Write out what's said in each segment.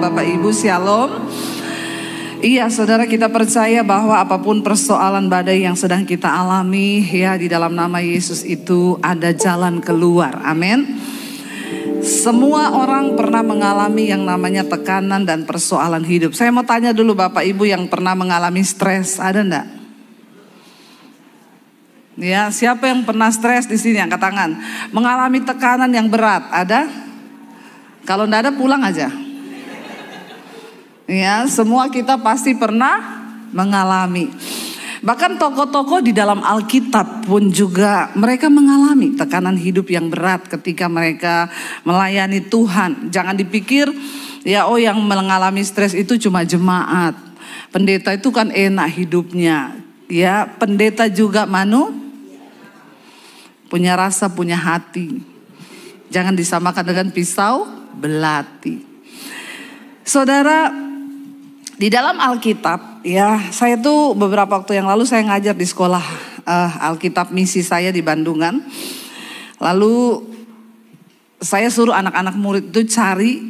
Bapak Ibu, shalom. Iya saudara, kita percaya bahwa apapun persoalan badai yang sedang kita alami, ya di dalam nama Yesus itu ada jalan keluar, amin. Semua orang pernah mengalami yang namanya tekanan dan persoalan hidup. Saya mau tanya dulu Bapak Ibu yang pernah mengalami stres, ada enggak? Ya, siapa yang pernah stres di sini angkat tangan? Mengalami tekanan yang berat, ada? Kalau enggak ada pulang aja. Ya, semua kita pasti pernah mengalami. Bahkan tokoh-tokoh di dalam Alkitab pun juga mereka mengalami tekanan hidup yang berat ketika mereka melayani Tuhan. Jangan dipikir ya yang mengalami stres itu cuma jemaat. Pendeta itu kan enak hidupnya. Ya, pendeta juga punya rasa, punya hati. Jangan disamakan dengan pisau belati. Saudara, di dalam Alkitab, ya saya tuh beberapa waktu yang lalu saya ngajar di sekolah Alkitab misi saya di Bandungan. Lalu saya suruh anak-anak murid itu cari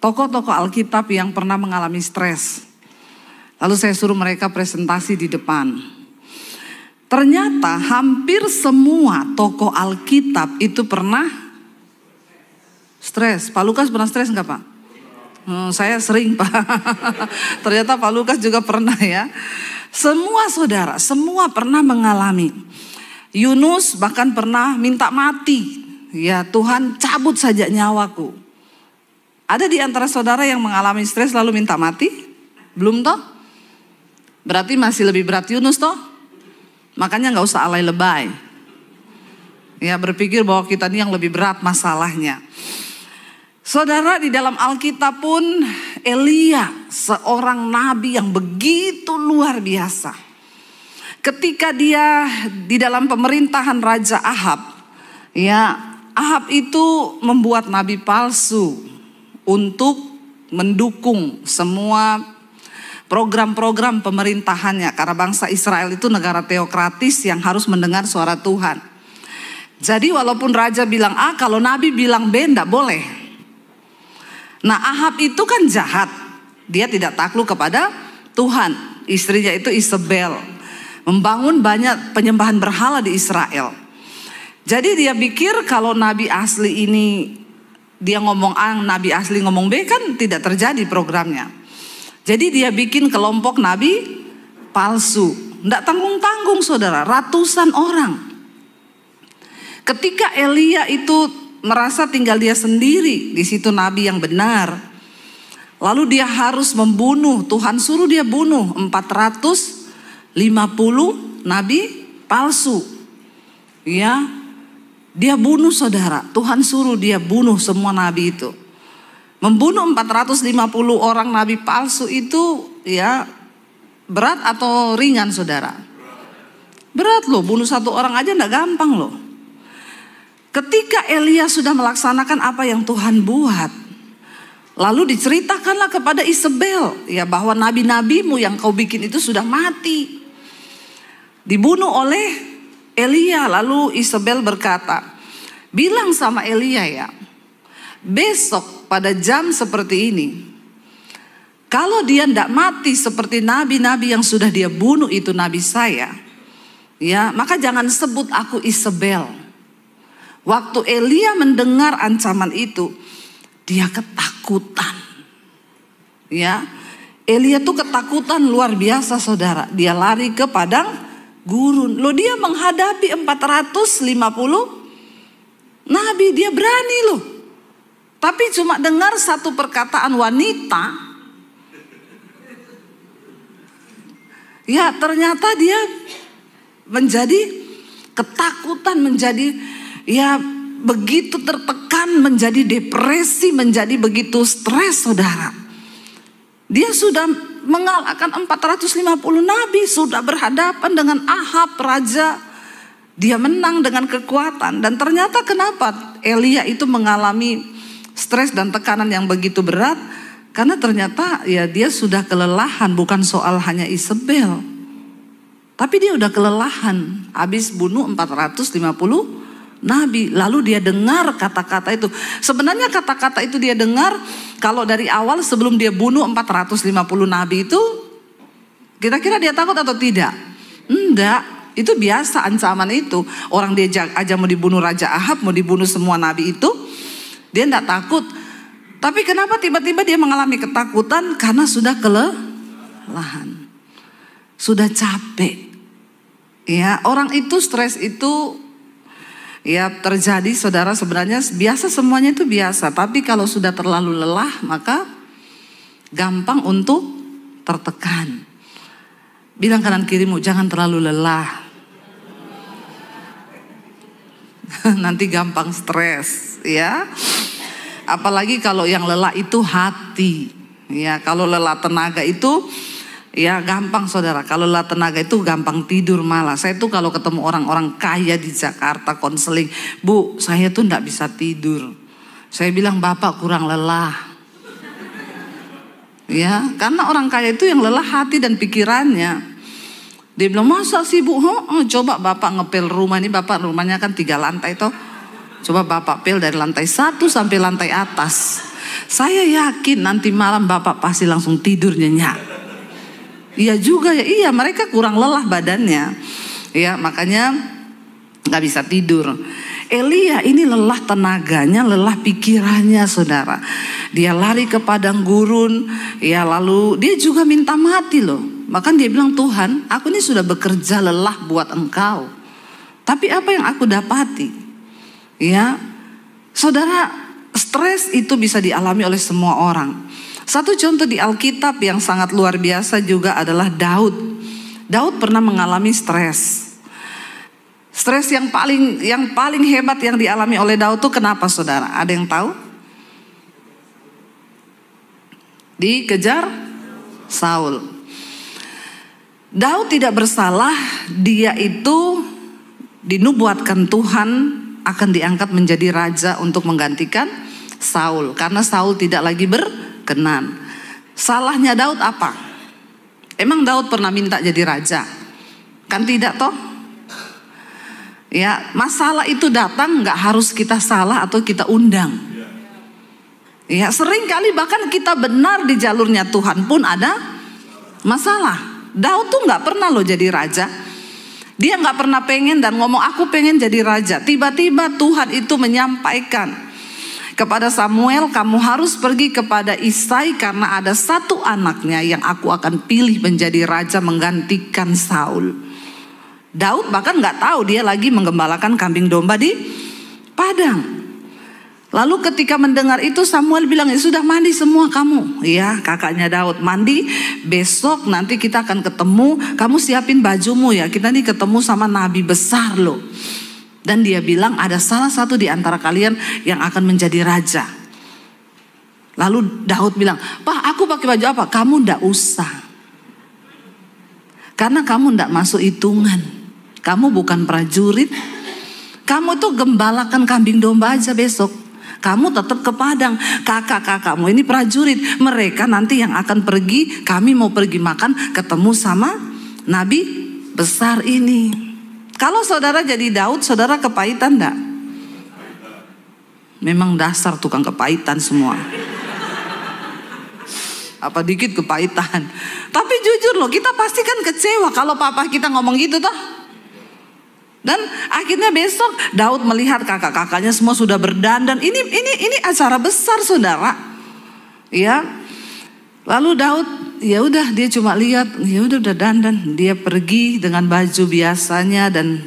tokoh-tokoh Alkitab yang pernah mengalami stres. Lalu saya suruh mereka presentasi di depan. Ternyata hampir semua tokoh Alkitab itu pernah stres. Pak Lukas pernah stres enggak Pak? Saya sering Pak. Ternyata Pak Lukas juga pernah ya. Semua saudara, semua pernah mengalami. Yunus bahkan pernah minta mati. Ya Tuhan, cabut saja nyawaku. Ada di antara saudara yang mengalami stres lalu minta mati? Belum toh? Berarti masih lebih berat Yunus toh? Makanya gak usah alay lebay. Ya berpikir bahwa kita ini yang lebih berat masalahnya. Saudara, di dalam Alkitab pun Elia, seorang nabi yang begitu luar biasa. Ketika dia di dalam pemerintahan Raja Ahab, ya Ahab itu membuat nabi palsu untuk mendukung semua program-program pemerintahannya. Karena bangsa Israel itu negara teokratis yang harus mendengar suara Tuhan. Jadi walaupun raja bilang A, kalau nabi bilang B enggak boleh. Nah Ahab itu kan jahat. Dia tidak takluk kepada Tuhan. Istrinya itu Isabel. Membangun banyak penyembahan berhala di Israel. Jadi dia pikir kalau nabi asli ini dia ngomong A, nabi asli ngomong B, kan tidak terjadi programnya. Jadi dia bikin kelompok nabi palsu. Nggak tanggung-tanggung saudara, ratusan orang. Ketika Elia itu merasa tinggal dia sendiri, di situ nabi yang benar. Lalu dia harus membunuh, Tuhan suruh dia bunuh 450 nabi palsu. Ya, dia bunuh saudara, Tuhan suruh dia bunuh semua nabi itu. Membunuh 450 orang nabi palsu itu ya berat atau ringan saudara? Berat loh, bunuh satu orang aja enggak gampang loh. Ketika Elia sudah melaksanakan apa yang Tuhan buat, lalu diceritakanlah kepada Isabel ya bahwa nabi-nabimu yang kau bikin itu sudah mati, dibunuh oleh Elia. Lalu Isabel berkata, bilang sama Elia ya, besok pada jam seperti ini, kalau dia tidak mati seperti nabi-nabi yang sudah dia bunuh itu nabi saya, ya maka jangan sebut aku Isabel. Waktu Elia mendengar ancaman itu, dia ketakutan. Ya, Elia tuh ketakutan luar biasa saudara. Dia lari ke padang gurun. Loh, dia menghadapi 450 nabi, dia berani loh. Tapi cuma dengar satu perkataan wanita, ya ternyata dia menjadi ketakutan, menjadi ya begitu tertekan, menjadi depresi, menjadi begitu stres saudara. Dia sudah mengalahkan 450 nabi, sudah berhadapan dengan Ahab raja. Dia menang dengan kekuatan. Dan ternyata kenapa Elia itu mengalami stres dan tekanan yang begitu berat? Karena ternyata ya dia sudah kelelahan, bukan soal hanya Isabel. Tapi dia udah kelelahan, habis bunuh 450 nabi. Lalu dia dengar kata-kata itu. Sebenarnya kata-kata itu dia dengar kalau dari awal sebelum dia bunuh 450 nabi itu, kira-kira dia takut atau tidak? Enggak, itu biasa ancaman itu. Orang dia aja mau dibunuh Raja Ahab, mau dibunuh semua nabi itu, dia enggak takut. Tapi kenapa tiba-tiba dia mengalami ketakutan? Karena sudah kelelahan, sudah capek. Ya, orang itu stres itu ya terjadi, saudara, sebenarnya biasa, semuanya itu biasa. Tapi kalau sudah terlalu lelah, maka gampang untuk tertekan. Bilang kanan kirimu, jangan terlalu lelah. Nanti gampang stres, ya. Apalagi kalau yang lelah itu hati. Ya, kalau lelah tenaga itu ya gampang, saudara. Kalau lelah tenaga itu gampang tidur malah. Saya tuh kalau ketemu orang-orang kaya di Jakarta konseling, Bu, saya tuh enggak bisa tidur. Saya bilang, Bapak kurang lelah. Ya, karena orang kaya itu yang lelah hati dan pikirannya. Dia bilang, masa sih Bu? Coba Bapak ngepel rumah ini, Bapak rumahnya kan 3 lantai toh. Coba Bapak pel dari lantai 1 sampai lantai atas. Saya yakin nanti malam Bapak pasti langsung tidur nyenyak. Iya juga ya, iya, mereka kurang lelah badannya. Ya, makanya gak bisa tidur. Elia ini lelah tenaganya, lelah pikirannya, saudara. Dia lari ke padang gurun, ya, lalu dia juga minta mati loh. Bahkan dia bilang, Tuhan, aku ini sudah bekerja lelah buat Engkau, tapi apa yang aku dapati? Ya, saudara, stres itu bisa dialami oleh semua orang. Satu contoh di Alkitab yang sangat luar biasa juga adalah Daud. Daud pernah mengalami stres. Stres yang paling hebat yang dialami oleh Daud itu kenapa, saudara? Ada yang tahu? Dikejar Saul. Daud tidak bersalah, dia itu dinubuatkan Tuhan akan diangkat menjadi raja untuk menggantikan Saul. Karena Saul tidak lagi berkenan. Salahnya Daud apa? Emang Daud pernah minta jadi raja? Kan tidak toh? Ya, masalah itu datang gak harus kita salah atau kita undang. Ya, sering kali bahkan kita benar di jalurnya Tuhan pun ada masalah. Daud tuh gak pernah loh jadi raja. Dia gak pernah pengen dan ngomong aku pengen jadi raja. Tiba-tiba Tuhan itu menyampaikan kepada Samuel, kamu harus pergi kepada Isai karena ada satu anaknya yang aku akan pilih menjadi raja menggantikan Saul. Daud bahkan gak tahu dia lagi menggembalakan kambing domba di padang. Lalu ketika mendengar itu Samuel bilang, ya sudah mandi semua kamu. Ya, kakaknya Daud, mandi, besok nanti kita akan ketemu, kamu siapin bajumu ya, kita nih ketemu sama nabi besar loh. Dan dia bilang ada salah satu di antara kalian yang akan menjadi raja. Lalu Daud bilang, Pak aku pakai baju apa? Kamu ndak usah. Karena kamu ndak masuk hitungan. Kamu bukan prajurit. Kamu tuh gembalakan kambing domba aja besok. Kamu tetap ke padang. Kakak-kakakmu ini prajurit. Mereka nanti yang akan pergi. Kami mau pergi makan, ketemu sama nabi besar ini. Kalau saudara jadi Daud, saudara kepahitan enggak? Memang dasar tukang kepahitan semua. Apa dikit kepahitan. Tapi jujur loh, kita pasti kan kecewa kalau papa kita ngomong gitu toh. Dan akhirnya besok Daud melihat kakak-kakaknya semua sudah berdandan. Ini acara besar, saudara. Ya. Lalu Daud, ya udah dia cuma lihat, ya udah dandan. Dia pergi dengan baju biasanya dan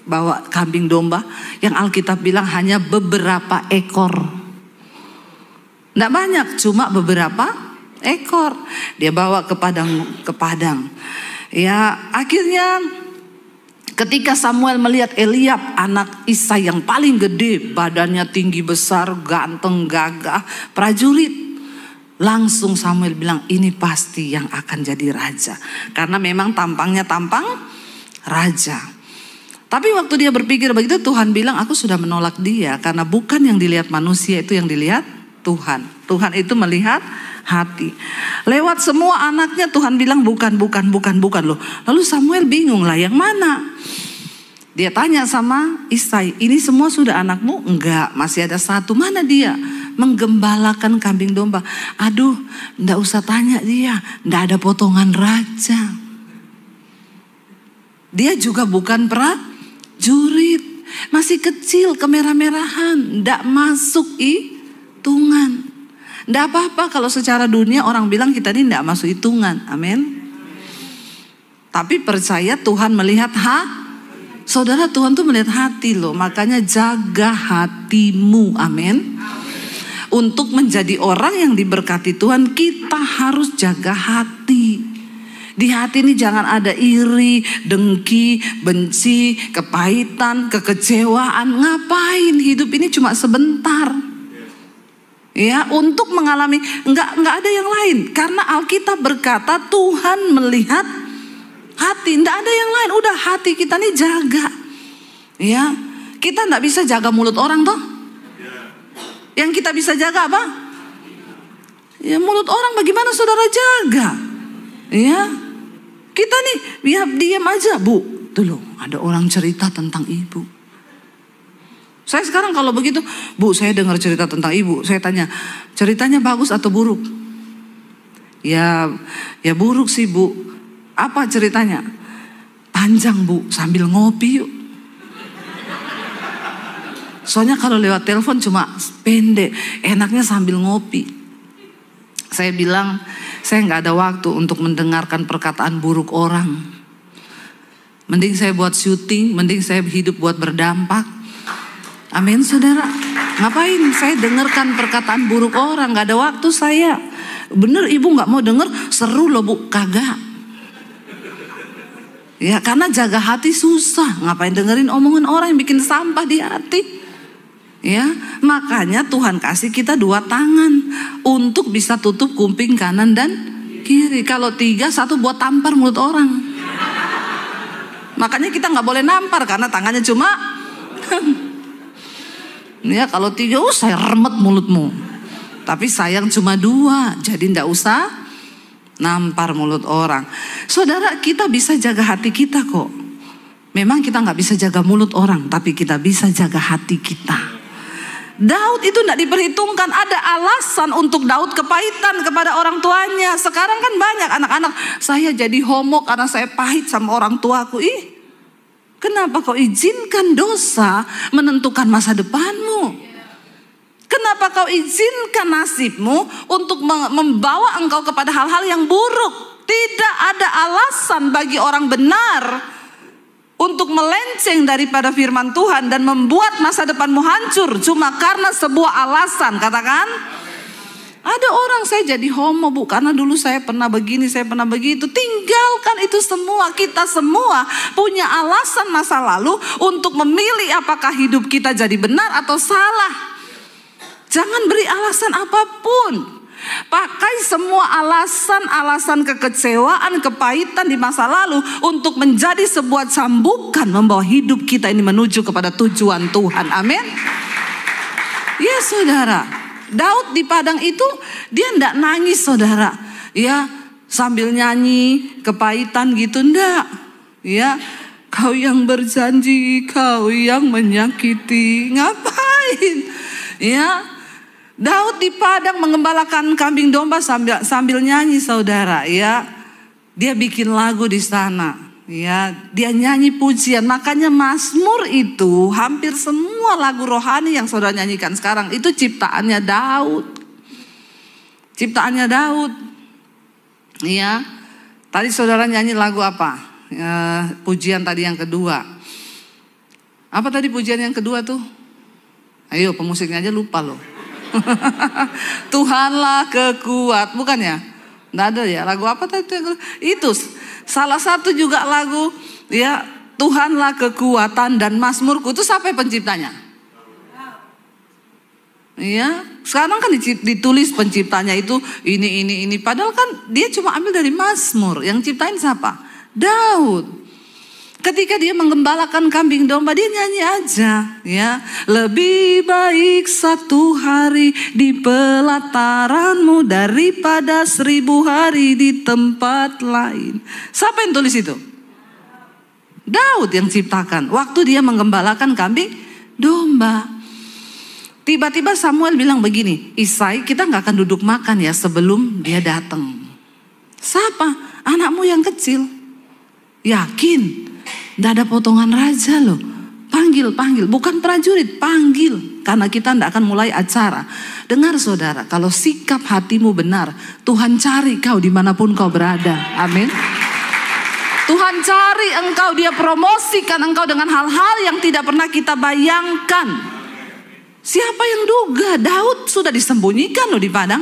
bawa kambing domba yang Alkitab bilang hanya beberapa ekor. Enggak banyak, cuma beberapa ekor. Dia bawa ke padang. Ya, akhirnya ketika Samuel melihat Eliab anak Isai yang paling gede, badannya tinggi besar, ganteng, gagah, prajurit, langsung Samuel bilang ini pasti yang akan jadi raja. Karena memang tampangnya tampang raja. Tapi waktu dia berpikir begitu, Tuhan bilang aku sudah menolak dia. Karena bukan yang dilihat manusia, itu yang dilihat Tuhan. Tuhan itu melihat hati. Lewat semua anaknya Tuhan bilang bukan loh. Lalu Samuel bingung lah yang mana. Dia tanya sama Isai, ini semua sudah anakmu? Enggak, masih ada satu. Mana dia? Menggembalakan kambing domba. Aduh, enggak usah tanya dia, enggak ada potongan raja. Dia juga bukan prajurit, masih kecil, kemerah-merahan, enggak masuk hitungan. Enggak apa-apa kalau secara dunia orang bilang kita ini enggak masuk hitungan, amin. Tapi percaya Tuhan melihat saudara, Tuhan tuh melihat hati loh. Makanya jaga hatimu, amin. Untuk menjadi orang yang diberkati Tuhan, kita harus jaga hati. Di hati ini jangan ada iri, dengki, benci, kepahitan, kekecewaan. Ngapain? Hidup ini cuma sebentar. Ya, untuk mengalami enggak ada yang lain. Karena Alkitab berkata Tuhan melihat hati, enggak ada yang lain. Udah hati kita nih jaga. Ya, kita enggak bisa jaga mulut orang toh. Yang kita bisa jaga apa? Ya, mulut orang bagaimana saudara jaga? Ya, kita nih ya diam aja. Bu, tuh loh ada orang cerita tentang ibu. Saya sekarang kalau begitu, Bu, saya dengar cerita tentang ibu. Saya tanya, ceritanya bagus atau buruk? Ya buruk sih, Bu. Apa ceritanya? Panjang, Bu, sambil ngopi yuk. Soalnya kalau lewat telepon cuma pendek, enaknya sambil ngopi. Saya bilang, saya nggak ada waktu untuk mendengarkan perkataan buruk orang. Mending saya buat syuting, mending saya hidup buat berdampak. Amin, saudara. Ngapain saya dengarkan perkataan buruk orang? Nggak ada waktu saya. Bener ibu nggak mau denger, seru loh Bu, kagak. Ya, karena jaga hati susah. Ngapain dengerin omongan orang yang bikin sampah di hati? Ya, makanya Tuhan kasih kita 2 tangan untuk bisa tutup kuping kanan dan kiri. Kalau 3, 1 buat tampar mulut orang. Makanya kita nggak boleh nampar karena tangannya cuma. Ya, kalau 3, saya remet mulutmu. Tapi sayang cuma 2, jadi nggak usah nampar mulut orang. Saudara, kita bisa jaga hati kita kok. Memang kita nggak bisa jaga mulut orang, tapi kita bisa jaga hati kita. Daud itu tidak diperhitungkan. Ada alasan untuk Daud kepahitan kepada orang tuanya. Sekarang kan banyak anak-anak, saya jadi homo karena saya pahit sama orang tuaku. Ih, kenapa kau izinkan dosa menentukan masa depanmu? Kenapa kau izinkan nasibmu untuk membawa engkau kepada hal-hal yang buruk? Tidak ada alasan bagi orang benar untuk melenceng daripada firman Tuhan dan membuat masa depanmu hancur cuma karena sebuah alasan. Katakan, ada orang, saya jadi homo Bu karena dulu saya pernah begini, saya pernah begitu. Tinggalkan itu semua. Kita semua punya alasan masa lalu untuk memilih apakah hidup kita jadi benar atau salah. Jangan beri alasan apapun. Pakai semua alasan-alasan kekecewaan, kepahitan di masa lalu untuk menjadi sebuah cambukan membawa hidup kita ini menuju kepada tujuan Tuhan. Amin. Ya saudara, Daud di padang itu dia enggak nangis saudara. Ya, sambil nyanyi kepahitan gitu enggak. Ya, kau yang berjanji, kau yang menyakiti. Ngapain? Ya, Daud di padang mengembalakan kambing domba sambil nyanyi saudara. Ya, dia bikin lagu di sana. Ya, dia nyanyi pujian. Makanya Mazmur itu hampir semua lagu rohani yang saudara nyanyikan sekarang itu ciptaannya Daud. Ciptaannya Daud. Ya, tadi saudara nyanyi lagu apa? Pujian tadi yang kedua. Apa tadi pujian yang kedua tuh? Ayo, pemusiknya aja lupa loh. Tuhanlah kekuat, bukan ya? Nggak ada ya, lagu apa tadi? Itu salah satu juga lagu ya, Tuhanlah kekuatan dan Mazmurku. Itu siapa penciptanya? Ya, sekarang kan ditulis penciptanya itu ini. Padahal kan dia cuma ambil dari Mazmur. Yang ciptain siapa? Daud. Ketika dia menggembalakan kambing domba, dia nyanyi aja, ya. Lebih baik 1 hari di pelataranmu daripada 1000 hari di tempat lain. Siapa yang tulis itu? Daud yang ciptakan. Waktu dia menggembalakan kambing domba. Tiba-tiba Samuel bilang begini, Isai, kita gak akan duduk makan ya sebelum dia datang. Siapa? Anakmu yang kecil. Yakin? Gak ada potongan raja loh. Panggil, bukan prajurit, panggil. Karena kita tidak akan mulai acara. Dengar saudara, kalau sikap hatimu benar, Tuhan cari kau dimanapun kau berada. Amin. Tuhan cari engkau, dia promosikan engkau dengan hal-hal yang tidak pernah kita bayangkan. Siapa yang duga Daud sudah disembunyikan loh di padang.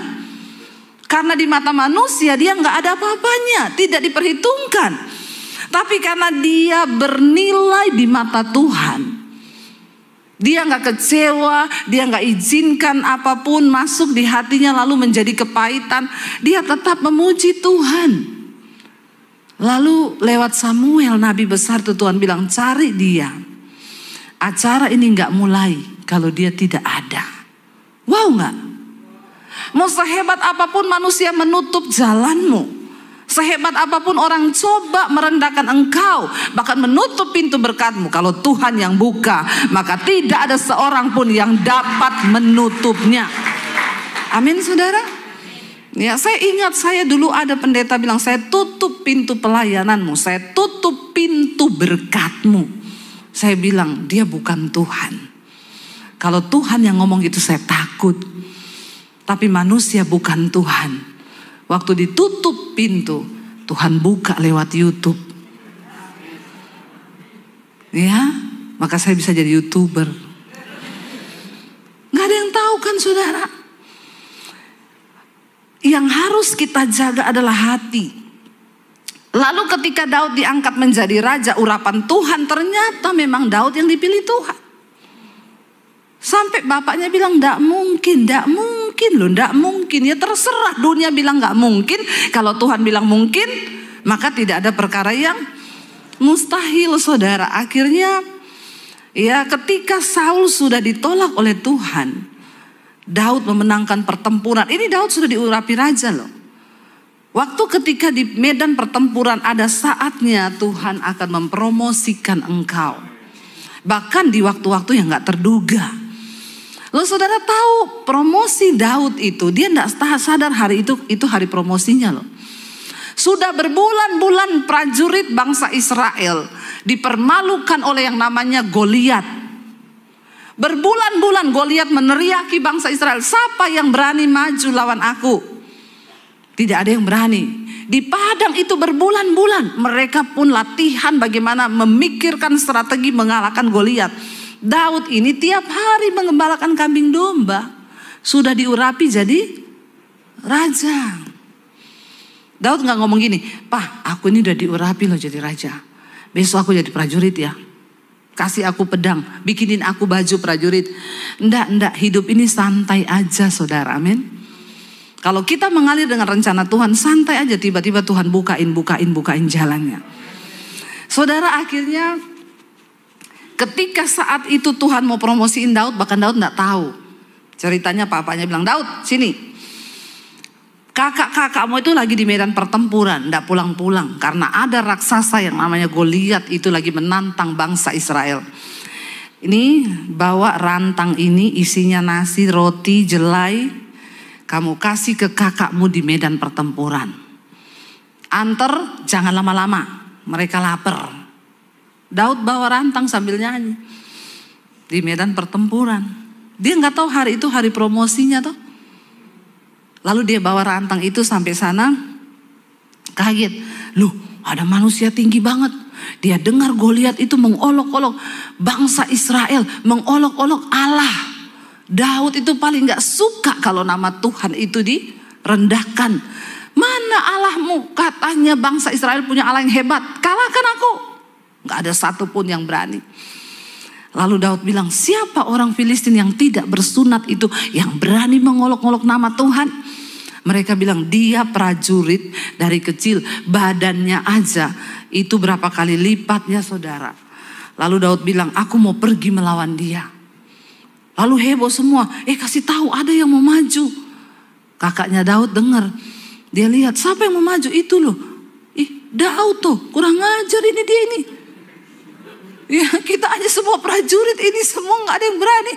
Karena di mata manusia dia nggak ada apa-apanya, tidak diperhitungkan. Tapi karena dia bernilai di mata Tuhan, dia nggak kecewa, dia nggak izinkan apapun masuk di hatinya lalu menjadi kepahitan. Dia tetap memuji Tuhan. Lalu lewat Samuel, nabi besar itu Tuhan bilang, cari dia. Acara ini nggak mulai kalau dia tidak ada. Wow nggak? Mau sehebat apapun manusia menutup jalanmu, sehebat apapun orang coba merendahkan engkau, bahkan menutup pintu berkatmu, kalau Tuhan yang buka, maka tidak ada seorang pun yang dapat menutupnya. Amin saudara. Ya, saya ingat saya dulu ada pendeta bilang, saya tutup pintu pelayananmu, saya tutup pintu berkatmu. Saya bilang, dia bukan Tuhan. Kalau Tuhan yang ngomong gitu saya takut. Tapi manusia bukan Tuhan. Waktu ditutup pintu, Tuhan buka lewat YouTube. Ya, maka saya bisa jadi YouTuber. Gak ada yang tahu kan saudara. Yang harus kita jaga adalah hati. Lalu ketika Daud diangkat menjadi raja, urapan Tuhan, ternyata memang Daud yang dipilih Tuhan. Sampai bapaknya bilang, ndak mungkin loh, ndak mungkin. Ya terserah, dunia bilang nggak mungkin. Kalau Tuhan bilang mungkin, maka tidak ada perkara yang mustahil saudara. Akhirnya ya ketika Saul sudah ditolak oleh Tuhan, Daud memenangkan pertempuran. Ini Daud sudah diurapi raja loh. Waktu ketika di medan pertempuran ada saatnya Tuhan akan mempromosikan engkau. Bahkan di waktu-waktu yang gak terduga. Loh saudara tahu promosi Daud itu, dia gak sadar hari itu hari promosinya loh. Sudah berbulan-bulan prajurit bangsa Israel dipermalukan oleh yang namanya Goliat. Berbulan-bulan Goliat meneriaki bangsa Israel, siapa yang berani maju lawan aku? Tidak ada yang berani. Di padang itu berbulan-bulan mereka pun latihan bagaimana memikirkan strategi mengalahkan Goliat. Daud ini tiap hari mengembalakan kambing domba, sudah diurapi jadi raja. Daud gak ngomong gini, "Pak, aku ini udah diurapi loh jadi raja. Besok aku jadi prajurit ya. Kasih aku pedang, bikinin aku baju prajurit." Enggak, hidup ini santai aja saudara, amin. Kalau kita mengalir dengan rencana Tuhan, santai aja, tiba-tiba Tuhan bukain jalannya. Saudara, akhirnya ketika saat itu Tuhan mau promosiin Daud, bahkan Daud enggak tahu. Ceritanya papanya bilang, "Daud, sini. Kakak-kakakmu itu lagi di medan pertempuran, enggak pulang-pulang. Karena ada raksasa yang namanya Goliat itu lagi menantang bangsa Israel. Ini bawa rantang ini isinya nasi, roti, jelai. Kamu kasih ke kakakmu di medan pertempuran. Antar, jangan lama-lama, mereka lapar." Daud bawa rantang sambil nyanyi di medan pertempuran. Dia nggak tahu hari itu hari promosinya toh. Lalu dia bawa rantang itu sampai sana, kaget. Loh, ada manusia tinggi banget. Dia dengar Goliat itu mengolok-olok bangsa Israel, mengolok-olok Allah. Daud itu paling gak suka kalau nama Tuhan itu direndahkan. Mana Allahmu? Katanya bangsa Israel punya Allah yang hebat. Kalahkan aku. Gak ada satupun yang berani. Lalu Daud bilang, siapa orang Filistin yang tidak bersunat itu yang berani mengolok-olok nama Tuhan? Mereka bilang, dia prajurit dari kecil, badannya aja itu berapa kali lipatnya saudara. Lalu Daud bilang, aku mau pergi melawan dia. Lalu heboh semua, kasih tahu ada yang mau maju. Kakaknya Daud dengar, dia lihat siapa yang mau maju itu loh. Daud tuh, kurang ajar ini dia ini. Ya, kita aja semua prajurit ini semua nggak ada yang berani.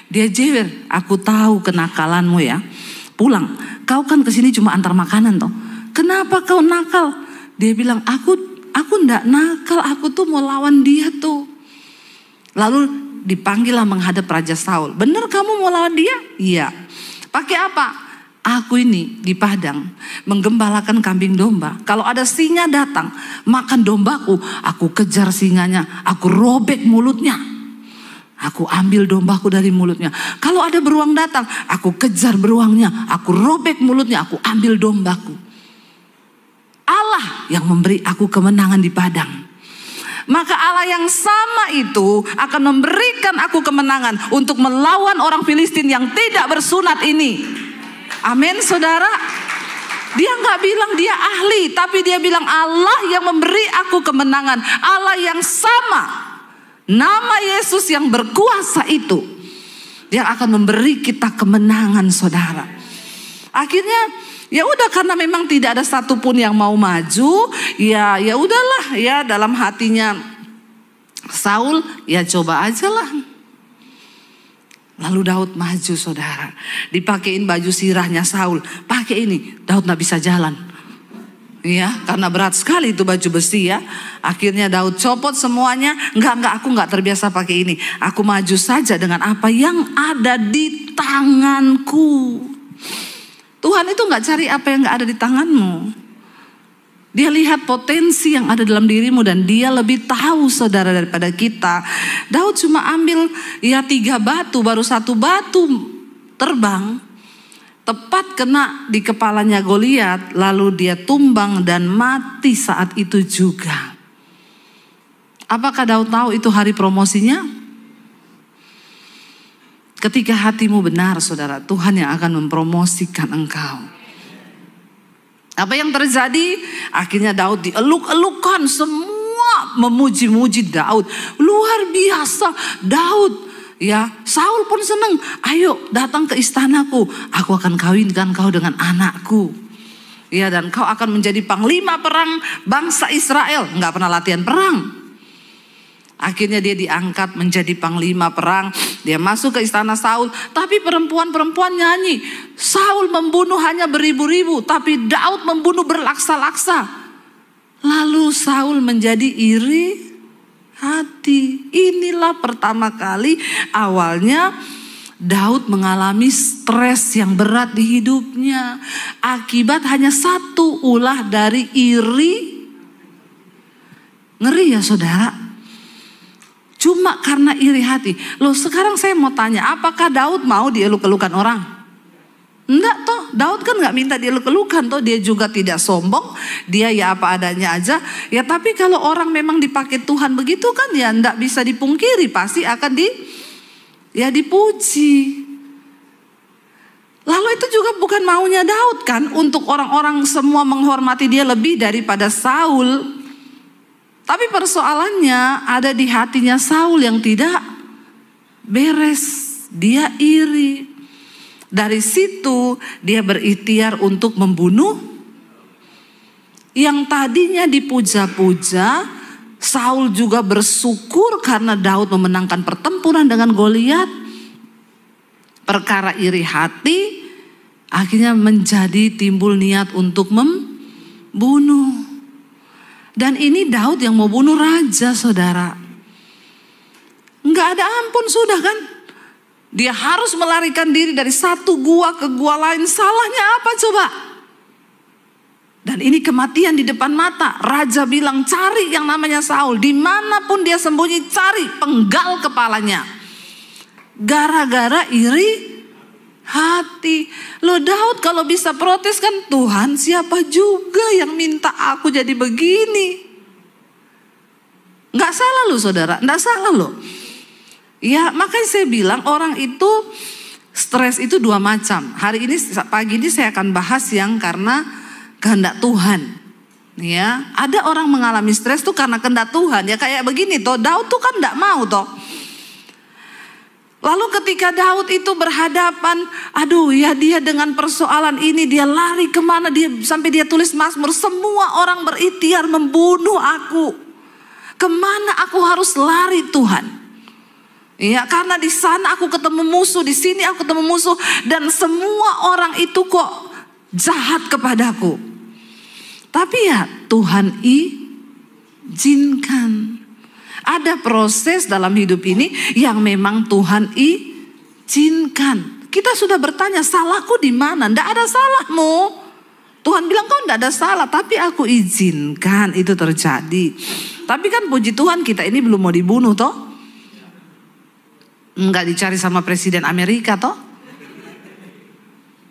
Dia jewer, aku tahu kenakalanmu ya. Pulang, kau kan kesini cuma antar makanan toh. Kenapa kau nakal? Dia bilang, aku ndak nakal, aku tuh mau lawan dia tuh. Lalu dipanggillah menghadap Raja Saul. Benar kamu mau lawan dia? Iya. Pakai apa? Aku ini di padang menggembalakan kambing domba. Kalau ada singa datang makan dombaku, aku kejar singanya, aku robek mulutnya. Aku ambil dombaku dari mulutnya. Kalau ada beruang datang, aku kejar beruangnya, aku robek mulutnya, aku ambil dombaku. Allah yang memberi aku kemenangan di padang. Maka Allah yang sama itu akan memberikan aku kemenangan untuk melawan orang Filistin yang tidak bersunat ini. Amin, saudara. Dia nggak bilang dia ahli, tapi dia bilang Allah yang memberi aku kemenangan. Allah yang sama. Nama Yesus yang berkuasa itu yang akan memberi kita kemenangan, saudara. Akhirnya ya udah, karena memang tidak ada satupun yang mau maju, ya udahlah ya, dalam hatinya Saul ya coba aja lah. Lalu Daud maju, saudara. Dipakein baju sirahnya Saul, pakai ini, Daud nggak bisa jalan. Ya, karena berat sekali itu baju besi ya. Akhirnya Daud copot semuanya. Enggak, aku enggak terbiasa pakai ini. Aku maju saja dengan apa yang ada di tanganku. Tuhan itu enggak cari apa yang enggak ada di tanganmu. Dia lihat potensi yang ada dalam dirimu dan dia lebih tahu, saudara, daripada kita. Daud cuma ambil ya 3 batu, baru 1 batu terbang. Tepat kena di kepalanya Goliat, lalu dia tumbang dan mati saat itu juga. Apakah Daud tahu itu hari promosinya? Ketika hatimu benar, saudara, Tuhan yang akan mempromosikan engkau. Apa yang terjadi? Akhirnya Daud dieluk-elukan, semua memuji-muji Daud. Luar biasa Daud. Ya, Saul pun senang. Ayo datang ke istanaku, aku akan kawinkan kau dengan anakku. Ya, dan kau akan menjadi panglima perang bangsa Israel. Nggak pernah latihan perang. Akhirnya dia diangkat menjadi panglima perang. Dia masuk ke istana Saul. Tapi perempuan-perempuan nyanyi, Saul membunuh hanya beribu-ribu, tapi Daud membunuh berlaksa-laksa. Lalu Saul menjadi iri hati. Inilah pertama kali awalnya Daud mengalami stres yang berat di hidupnya. Akibat hanya 1 ulah dari iri. Ngeri ya, saudara. Cuma karena iri hati. Loh, sekarang saya mau tanya, apakah Daud mau dieluk-elukan orang? Enggak toh, Daud kan gak minta dieluk-elukan toh, dia juga tidak sombong, dia ya apa adanya aja. Ya tapi kalau orang memang dipakai Tuhan begitu kan ya enggak bisa dipungkiri, pasti akan dipuji. Lalu itu juga bukan maunya Daud kan, untuk orang-orang semua menghormati dia lebih daripada Saul. Tapi persoalannya ada di hatinya Saul yang tidak beres, dia iri. Dari situ dia berikhtiar untuk membunuh yang tadinya dipuja-puja. Saul juga bersyukur karena Daud memenangkan pertempuran dengan Goliat. Perkara iri hati akhirnya menjadi timbul niat untuk membunuh. Dan ini Daud yang mau bunuh raja, saudara. Enggak ada ampun sudah kan. Dia harus melarikan diri dari satu gua ke gua lain. Salahnya apa coba? Dan ini kematian di depan mata. Raja bilang cari yang namanya Saul. Dimanapun dia sembunyi, cari, penggal kepalanya. Gara-gara iri hati. Loh, Daud kalau bisa protes kan, Tuhan siapa juga yang minta aku jadi begini. Gak salah loh, saudara, gak salah loh. Ya, makanya saya bilang orang itu stres itu 2 macam. Hari ini, pagi ini saya akan bahas yang karena kehendak Tuhan. Ya, ada orang mengalami stres tuh karena kehendak Tuhan. Ya kayak begini toh, Daud tuh kan gak mau toh. Lalu ketika Daud itu berhadapan, aduh ya dia dengan persoalan ini, dia lari kemana, dia sampai dia tulis Mazmur, semua orang berikhtiar membunuh aku. Kemana aku harus lari Tuhan? Ya, karena di sana aku ketemu musuh, di sini aku ketemu musuh, dan semua orang itu kok jahat kepadaku. Tapi ya Tuhan izinkan. Ada proses dalam hidup ini yang memang Tuhan izinkan. Kita sudah bertanya, salahku di mana? Tidak ada salahmu. Tuhan bilang kau tidak ada salah, tapi aku izinkan itu terjadi. Tapi kan puji Tuhan kita ini belum mau dibunuh toh. Enggak dicari sama Presiden Amerika toh.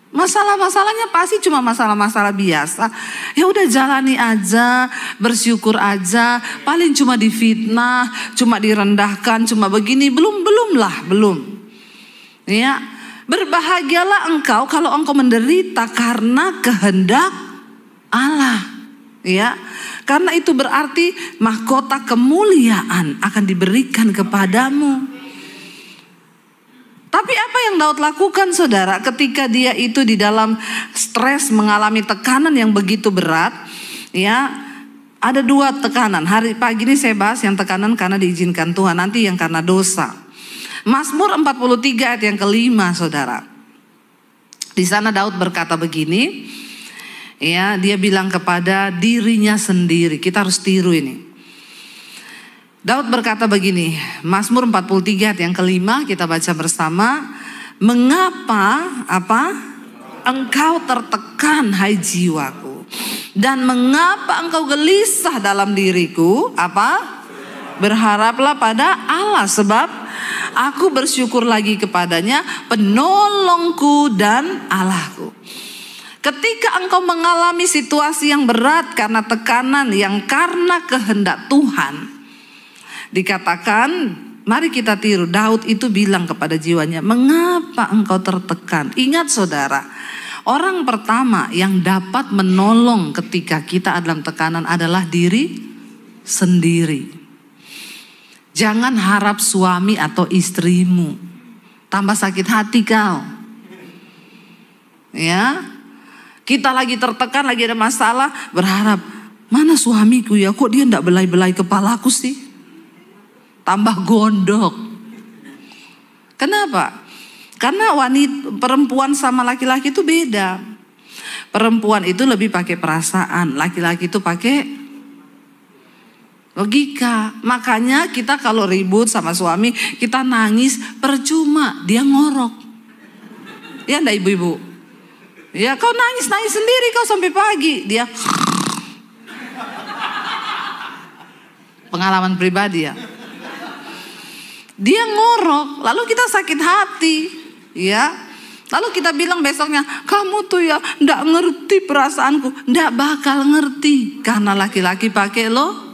Masalah-masalahnya pasti cuma masalah-masalah biasa. Ya udah jalani aja, bersyukur aja. Paling cuma difitnah, cuma direndahkan, cuma begini. Belum lah. Ya. Berbahagialah engkau kalau engkau menderita karena kehendak Allah. Ya. Karena itu berarti mahkota kemuliaan akan diberikan kepadamu. Tapi apa yang Daud lakukan saudara ketika dia itu di dalam stres mengalami tekanan yang begitu berat? Ya, ada dua tekanan. Hari pagi ini saya bahas yang tekanan karena diizinkan Tuhan, nanti yang karena dosa. Mazmur 43 ayat yang kelima saudara. Di sana Daud berkata begini. Ya, dia bilang kepada dirinya sendiri. Kita harus tiru ini. Daud berkata begini, Mazmur 43 ayat yang kelima, kita baca bersama. Mengapa engkau tertekan hai jiwaku, dan mengapa engkau gelisah dalam diriku? Berharaplah pada Allah, sebab aku bersyukur lagi kepadanya, penolongku dan Allahku. Ketika engkau mengalami situasi yang berat karena tekanan yang karena kehendak Tuhan, dikatakan, mari kita tiru. Daud itu bilang kepada jiwanya, mengapa engkau tertekan? Ingat saudara, orang pertama yang dapat menolong ketika kita dalam tekanan adalah diri sendiri. Jangan harap suami atau istrimu, tambah sakit hati kau. Ya, kita lagi tertekan, lagi ada masalah, berharap, mana suamiku ya, kok dia tidak belai-belai kepalaku sih? Tambah gondok. Kenapa? Karena perempuan sama laki-laki itu beda. Perempuan itu lebih pakai perasaan, laki-laki itu pakai logika. Makanya kita kalau ribut sama suami, kita nangis percuma, dia ngorok. Ya enggak ibu-ibu? Ya kau nangis sendiri kau sampai pagi, dia pengalaman pribadi ya. Dia ngorok, lalu kita sakit hati, ya. Lalu kita bilang besoknya, kamu tuh ya enggak ngerti perasaanku. Enggak bakal ngerti, karena laki-laki pakai lo.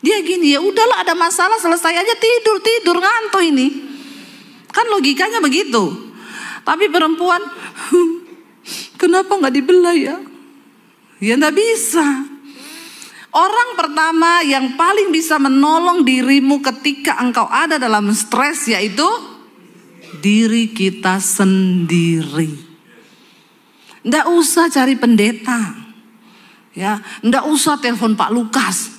Dia gini, ya udahlah ada masalah selesai aja, tidur ngantuk ini. Kan logikanya begitu. Tapi perempuan, kenapa nggak dibelah ya? Ya nggak bisa. Orang pertama yang paling bisa menolong dirimu ketika engkau ada dalam stres yaitu diri kita sendiri. Nggak usah cari pendeta, ya, nggak usah telepon Pak Lukas.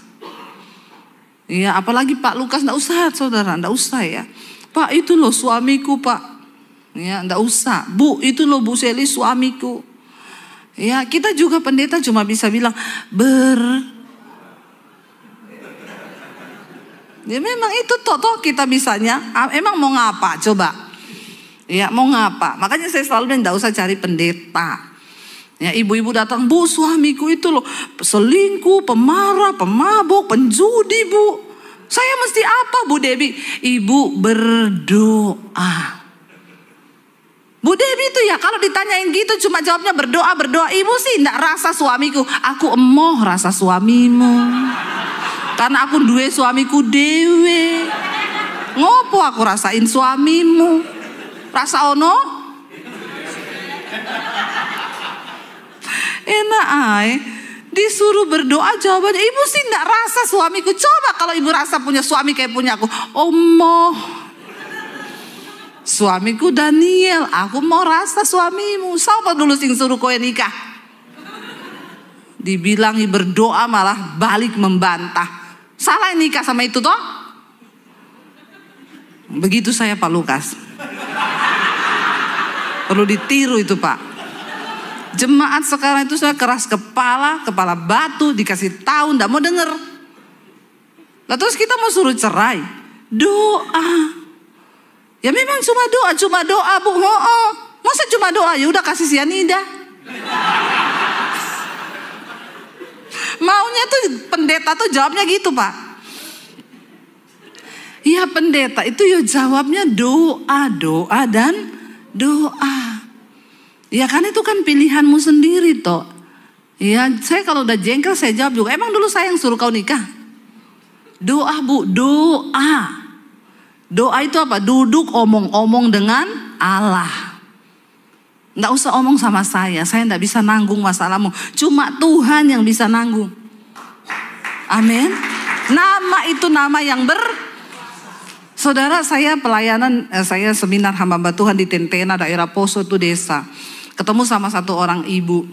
Ya, apalagi Pak Lukas enggak usah saudara, enggak usah ya. Pak itu loh suamiku Pak. Ya, enggak usah. Bu itu loh Bu Seli suamiku. Ya, kita juga pendeta cuma bisa bilang ya memang itu toh kita bisanya. Emang mau ngapa coba? Ya mau ngapa? Makanya saya selalu bilang enggak usah cari pendeta. Ya, ibu-ibu datang, Bu suamiku itu loh selingkuh, pemarah, pemabuk, penjudi Bu. Saya mesti apa Bu Debbie? Ibu berdoa. Bu Debbie itu ya kalau ditanyain gitu cuma jawabnya berdoa. Ibu sih enggak rasa suamiku. Aku emoh rasa suamimu. Karena aku duwe suamiku dewe. Ngopo aku rasain suamimu? Rasa ono? Enak ay, disuruh berdoa jawabannya ibu sih enggak rasa suamiku. Coba kalau ibu rasa punya suami kayak punya aku. Omoh, suamiku Daniel, aku mau rasa suamimu. Siapa dulu sing suruh kowe nikah? Dibilangi berdoa malah balik membantah. Salah nikah sama itu toh? Begitu saya Pak Lukas. Perlu ditiru itu Pak. Jemaat sekarang itu saya keras kepala batu, dikasih tahu, nggak mau denger. Lah terus kita mau suruh cerai, doa. Ya memang cuma doa Bu. Masa cuma doa? Ya udah kasih sianida. Maunya tuh pendeta tuh jawabnya gitu Pak. Iya pendeta itu ya jawabnya doa dan doa. Ya kan itu kan pilihanmu sendiri toh. Ya saya kalau udah jengkel saya jawab juga. Emang dulu saya yang suruh kau nikah? Doa Bu, doa. Doa itu apa? Duduk omong-omong dengan Allah. Nggak usah omong sama saya nggak bisa nanggung masalahmu. Cuma Tuhan yang bisa nanggung. Amin. Nama itu nama yang Saudara, saya pelayanan, saya seminar hamba Tuhan di Tentena, daerah Poso itu desa. Ketemu sama satu orang ibu.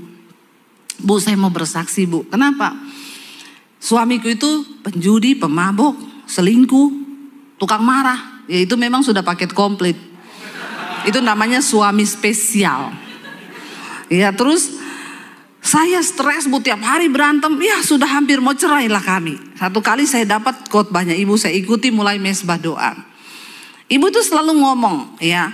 Bu, saya mau bersaksi Bu. Kenapa? Suamiku itu penjudi, pemabuk, selingkuh, tukang marah. Ya itu memang sudah paket komplit. Itu namanya suami spesial. Ya terus saya stres Bu, tiap hari berantem. Ya sudah hampir mau cerai lah kami. Satu kali saya dapat khotbahnya ibu, saya ikuti mulai mesbah doa. Ibu tuh selalu ngomong ya,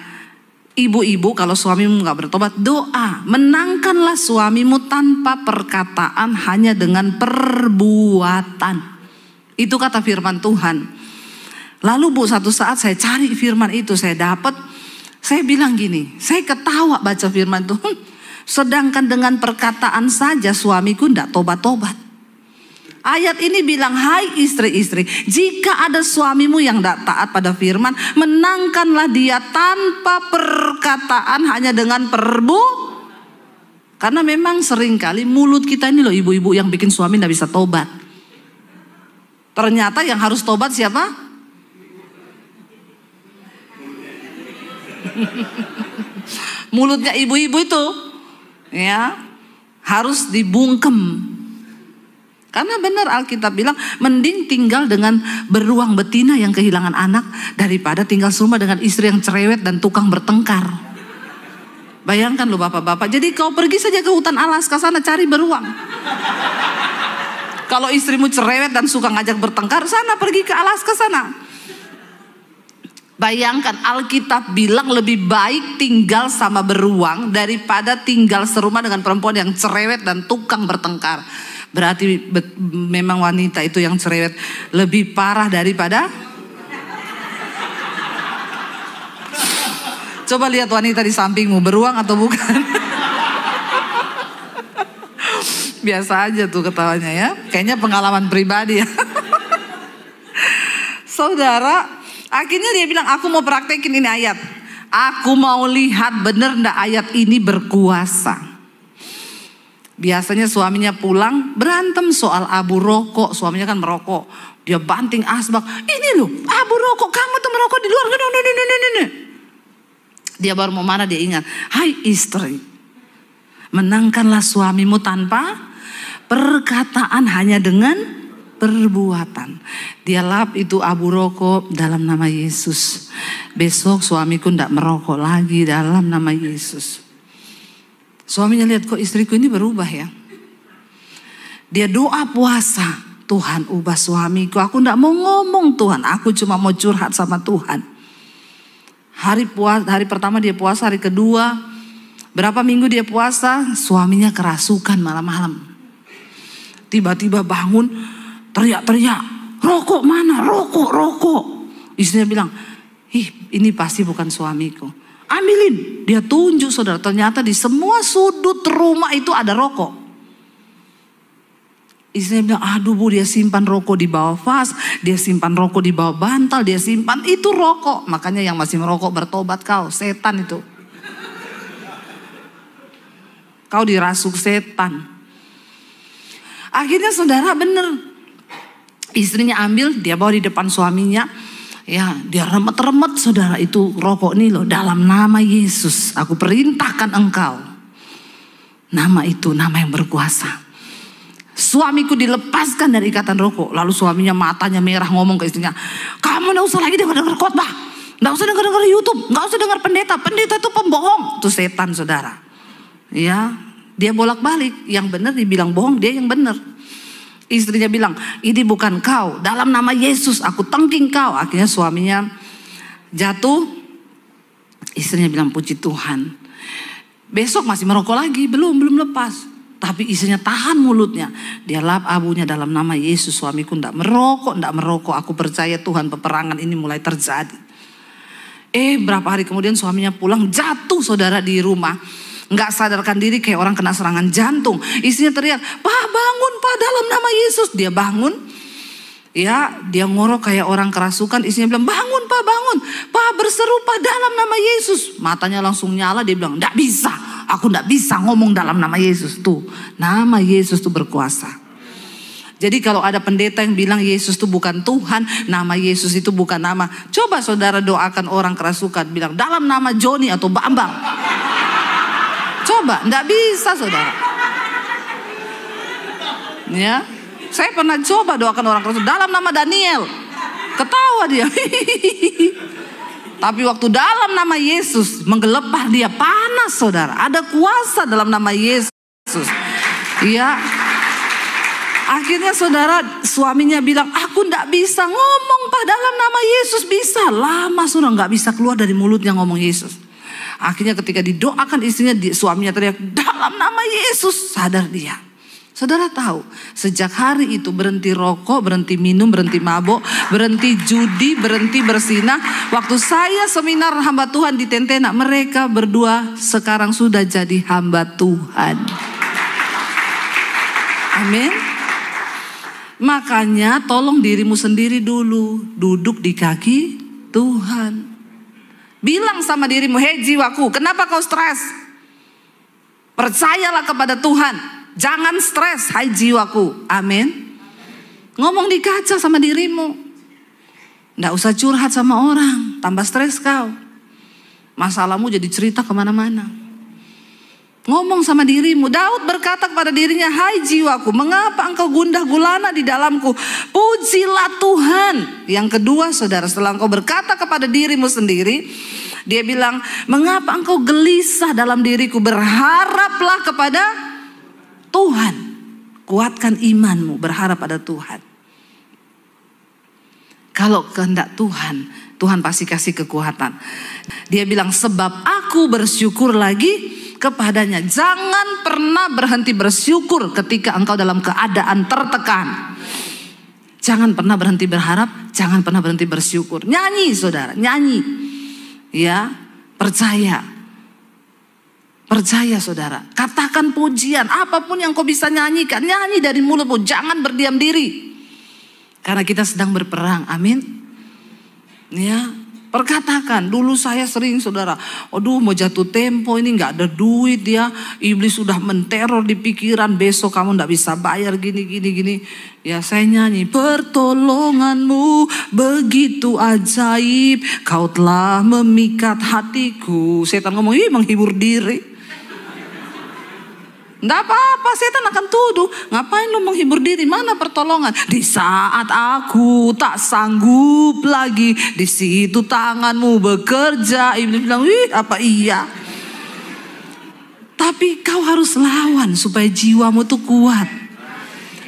ibu-ibu kalau suamimu gak bertobat, doa. Menangkanlah suamimu tanpa perkataan, hanya dengan perbuatan. Itu kata firman Tuhan. Lalu Bu, satu saat saya cari firman itu, saya dapat. Saya bilang gini, saya ketawa baca firman Tuhan. Sedangkan dengan perkataan saja suamiku tidak tobat-tobat. Ayat ini bilang, hai istri-istri, jika ada suamimu yang tidak taat pada firman, menangkanlah dia tanpa perkataan, hanya dengan Karena memang seringkali mulut kita ini loh ibu-ibu yang bikin suami tidak bisa tobat. Ternyata yang harus tobat siapa? Mulutnya ibu-ibu itu ya harus dibungkem. Karena benar Alkitab bilang mending tinggal dengan beruang betina yang kehilangan anak daripada tinggal serumah dengan istri yang cerewet dan tukang bertengkar. Bayangkan loh bapak-bapak, jadi kau pergi saja ke hutan Alaska sana cari beruang. Kalau istrimu cerewet dan suka ngajak bertengkar, sana pergi ke Alaska sana. Bayangkan Alkitab bilang lebih baik tinggal sama beruang daripada tinggal serumah dengan perempuan yang cerewet dan tukang bertengkar. Berarti memang wanita itu yang cerewet lebih parah daripada. Coba lihat wanita di sampingmu, beruang atau bukan? Biasa aja tuh ketawanya ya. Kayaknya pengalaman pribadi ya. Saudara, akhirnya dia bilang, aku mau praktekin ini ayat. Aku mau lihat bener ndak ayat ini berkuasa. Biasanya suaminya pulang berantem soal abu rokok. Suaminya kan merokok. Dia banting asbak. Ini loh abu rokok, kamu tuh merokok di luar. Dia baru mau marah, dia ingat. Hai istri, menangkanlah suamimu tanpa perkataan, hanya dengan perbuatan. Dia lap itu abu rokok dalam nama Yesus. Besok suamiku tidak merokok lagi dalam nama Yesus. Suaminya lihat kok istriku ini berubah ya. Dia doa puasa. Tuhan ubah suamiku. Aku tidak mau ngomong Tuhan. Aku cuma mau curhat sama Tuhan. Hari pertama dia puasa, hari kedua. Berapa minggu dia puasa. Suaminya kerasukan malam-malam. Tiba-tiba bangun. Teriak-teriak, rokok mana? Rokok. Istrinya bilang, ini pasti bukan suamiku. Ambilin. Dia tunjuk saudara, ternyata di semua sudut rumah itu ada rokok. Istrinya bilang, aduh Bu, dia simpan rokok di bawah vas, dia simpan rokok di bawah bantal, dia simpan itu rokok. Makanya yang masih merokok bertobat kau, setan itu. Kau dirasuk setan. Akhirnya saudara bener. Istrinya ambil, dia bawa di depan suaminya. Ya, dia remet-remet saudara, itu rokok nih loh, dalam nama Yesus aku perintahkan engkau. Nama itu nama yang berkuasa. suamiku dilepaskan dari ikatan rokok. Lalu suaminya matanya merah ngomong ke istrinya, kamu gak usah lagi dengar khotbah, gak usah dengar YouTube, gak usah dengar pendeta. Pendeta itu pembohong. Itu setan, saudara. Ya, dia bolak-balik. Yang benar dibilang bohong, dia yang benar. Istrinya bilang, ini bukan kau, dalam nama Yesus aku tengking kau. Akhirnya suaminya jatuh. Istrinya bilang, puji Tuhan. Besok masih merokok lagi, belum lepas. Tapi istrinya tahan mulutnya. Dia lap abunya, dalam nama Yesus suamiku ndak merokok. Aku percaya Tuhan, peperangan ini mulai terjadi. Berapa hari kemudian suaminya pulang, jatuh, saudara, di rumah. Nggak sadarkan diri kayak orang kena serangan jantung. Istrinya teriak, Pak bangun Pak, dalam nama Yesus. Dia bangun. Ya, dia ngorok kayak orang kerasukan. Istrinya bilang, bangun Pak, bangun. Pak berseru Pak, dalam nama Yesus. Matanya langsung nyala. Dia bilang, nggak bisa. Aku nggak bisa ngomong dalam nama Yesus. Tuh, nama Yesus tuh berkuasa. Jadi kalau ada pendeta yang bilang Yesus itu bukan Tuhan, nama Yesus itu bukan nama. Coba saudara doakan orang kerasukan, bilang dalam nama Joni atau Bambang. Coba, nggak bisa saudara. Ya. Saya pernah coba doakan orang kerasukan dalam nama Daniel. Ketawa dia. Tapi waktu dalam nama Yesus, menggelepar dia, panas saudara. Ada kuasa dalam nama Yesus. Ya. Akhirnya saudara, suaminya bilang, aku ndak bisa ngomong Pak dalam nama Yesus. Bisa. Lama saudara nggak bisa keluar dari mulutnya ngomong Yesus. Akhirnya ketika didoakan istrinya, suaminya teriak, dalam nama Yesus. Sadar dia. Saudara tahu, sejak hari itu berhenti rokok, berhenti minum, berhenti mabok, berhenti judi, berhenti bersinah. Waktu saya seminar hamba Tuhan di Tentena, mereka berdua sekarang sudah jadi hamba Tuhan. Amin. Makanya tolong dirimu sendiri dulu, duduk di kaki Tuhan. Bilang sama dirimu, hei jiwaku, kenapa kau stres? Percayalah kepada Tuhan. Jangan stres, hai jiwaku. Amin. Ngomong di kaca sama dirimu. Nggak usah curhat sama orang, tambah stres kau. Masalahmu jadi cerita kemana-mana. Ngomong sama dirimu. Daud berkata kepada dirinya, hai jiwaku, mengapa engkau gundah gulana di dalamku? Pujilah Tuhan. Yang kedua saudara, setelah engkau berkata kepada dirimu sendiri, dia bilang, mengapa engkau gelisah dalam diriku? Berharaplah kepada Tuhan. Kuatkan imanmu, berharap pada Tuhan. Kalau kehendak Tuhan, Tuhan pasti kasih kekuatan. Dia bilang, sebab aku bersyukur lagi kepadanya. Jangan pernah berhenti bersyukur ketika engkau dalam keadaan tertekan. Jangan pernah berhenti berharap, jangan pernah berhenti bersyukur. Nyanyi saudara, nyanyi. Ya, percaya. Percaya saudara, katakan pujian, apapun yang kau bisa nyanyikan, nyanyi dari mulutmu, jangan berdiam diri. Karena kita sedang berperang, amin. Ya, perkatakan, dulu saya sering saudara, aduh mau jatuh tempo ini gak ada duit ya, iblis sudah menteror di pikiran, besok kamu gak bisa bayar gini. Ya saya nyanyi, pertolonganmu begitu ajaib, kau telah memikat hatiku. Setan ngomong, menghibur diri. Nggak apa-apa, setan akan tuduh. Ngapain lu menghibur diri? Mana pertolongan? Di saat aku tak sanggup lagi, di situ tanganmu bekerja. Iblis bilang, apa iya? Tapi kau harus lawan supaya jiwamu tuh kuat.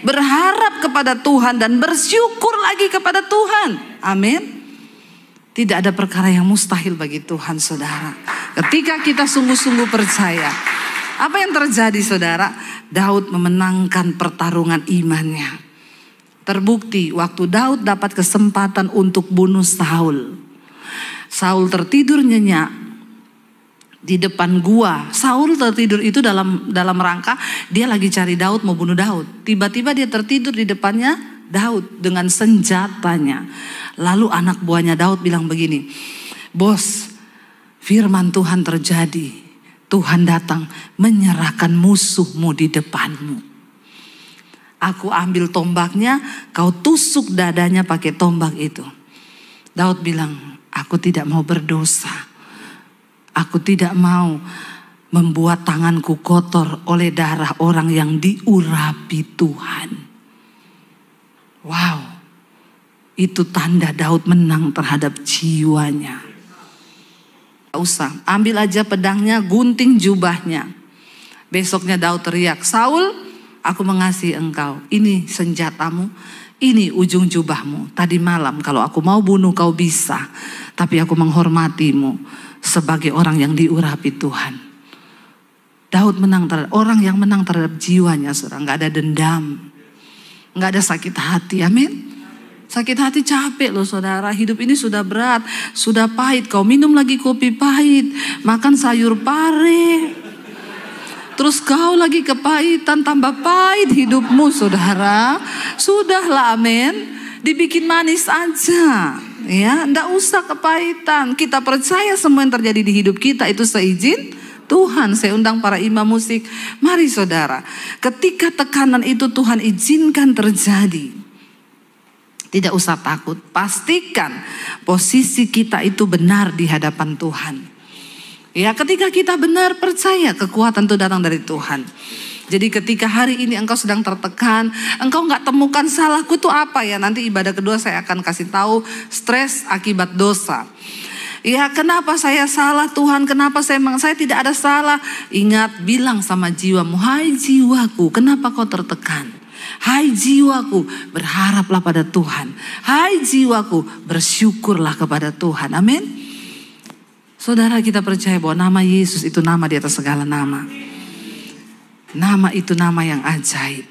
Berharap kepada Tuhan dan bersyukur lagi kepada Tuhan. Amin. Tidak ada perkara yang mustahil bagi Tuhan saudara. Ketika kita sungguh-sungguh percaya. Apa yang terjadi saudara? Daud memenangkan pertarungan imannya. Terbukti waktu Daud dapat kesempatan untuk bunuh Saul. Saul tertidur nyenyak di depan gua. Saul tertidur itu dalam rangka dia lagi cari Daud, mau bunuh Daud. Tiba-tiba dia tertidur di depannya Daud dengan senjatanya. Lalu anak buahnya Daud bilang begini, bos, firman Tuhan terjadi. Tuhan datang menyerahkan musuhmu di depanmu. Aku ambil tombaknya, kau tusuk dadanya pakai tombak itu. Daud bilang, aku tidak mau berdosa. Aku tidak mau membuat tanganku kotor oleh darah orang yang diurapi Tuhan. Wow, itu tanda Daud menang terhadap jiwanya. Gak usah, ambil aja pedangnya, gunting jubahnya. Besoknya Daud teriak, Saul, aku mengasihi engkau. Ini senjatamu, ini ujung jubahmu. Tadi malam kalau aku mau bunuh kau bisa, tapi aku menghormatimu sebagai orang yang diurapi Tuhan. Daud menang terhadap orang yang menang terhadap jiwanya, saudara. Nggak ada dendam, nggak ada sakit hati. Amin. Sakit hati capek loh saudara. Hidup ini sudah berat, sudah pahit. Kau minum lagi kopi pahit, makan sayur pare. Terus kau lagi kepahitan, tambah pahit hidupmu saudara. Sudahlah, amin. Dibikin manis aja. Ya, ndak usah kepahitan. Kita percaya semua yang terjadi di hidup kita itu seizin Tuhan. Saya undang para imam musik. Mari saudara, ketika tekanan itu Tuhan izinkan terjadi, tidak usah takut. Pastikan posisi kita itu benar di hadapan Tuhan. Ya, ketika kita benar percaya kekuatan itu datang dari Tuhan. Jadi ketika hari ini engkau sedang tertekan, engkau nggak temukan salahku itu apa ya? Nanti ibadah kedua saya akan kasih tahu stres akibat dosa. Ya, kenapa saya salah Tuhan? Kenapa saya tidak ada salah? Ingat, bilang sama jiwamu, hai jiwaku, kenapa kau tertekan? Hai jiwaku, berharaplah pada Tuhan. Hai jiwaku, bersyukurlah kepada Tuhan. Amin. Saudara, kita percaya bahwa nama Yesus itu nama di atas segala nama. Nama itu nama yang ajaib.